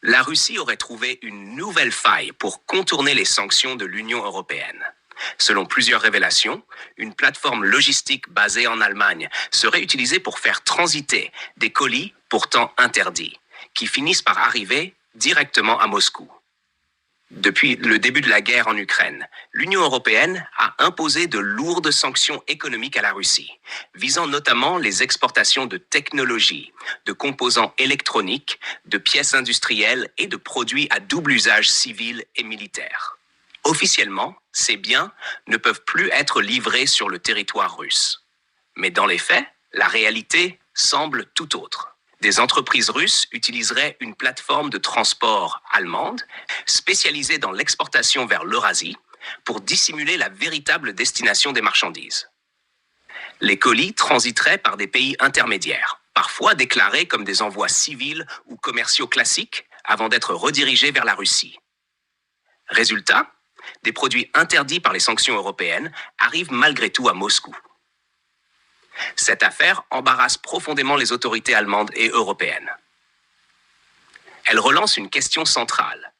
La Russie aurait trouvé une nouvelle faille pour contourner les sanctions de l'Union européenne. Selon plusieurs révélations, une plateforme logistique basée en Allemagne serait utilisée pour faire transiter des colis pourtant interdits, qui finissent par arriver directement à Moscou. Depuis le début de la guerre en Ukraine, l'Union européenne a imposé de lourdes sanctions économiques à la Russie, visant notamment les exportations de technologies, de composants électroniques, de pièces industrielles et de produits à double usage civil et militaire. Officiellement, ces biens ne peuvent plus être livrés sur le territoire russe. Mais dans les faits, la réalité semble tout autre. Des entreprises russes utiliseraient une plateforme de transport allemande spécialisée dans l'exportation vers l'Eurasie pour dissimuler la véritable destination des marchandises. Les colis transiteraient par des pays intermédiaires, parfois déclarés comme des envois civils ou commerciaux classiques avant d'être redirigés vers la Russie. Résultat, des produits interdits par les sanctions européennes arrivent malgré tout à Moscou. Cette affaire embarrasse profondément les autorités allemandes et européennes. Elle relance une question centrale.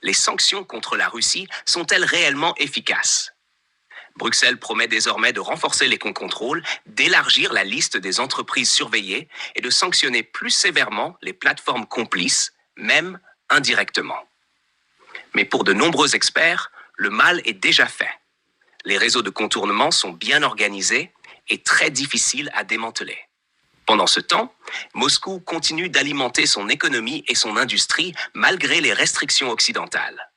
Les sanctions contre la Russie sont-elles réellement efficaces ? Bruxelles promet désormais de renforcer les contrôles, d'élargir la liste des entreprises surveillées et de sanctionner plus sévèrement les plateformes complices, même indirectement. Mais pour de nombreux experts, le mal est déjà fait. Les réseaux de contournement sont bien organisés et très difficiles à démanteler. Pendant ce temps, Moscou continue d'alimenter son économie et son industrie malgré les restrictions occidentales.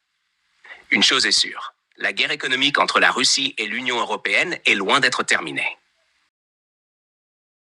Une chose est sûre, la guerre économique entre la Russie et l'Union européenne est loin d'être terminée.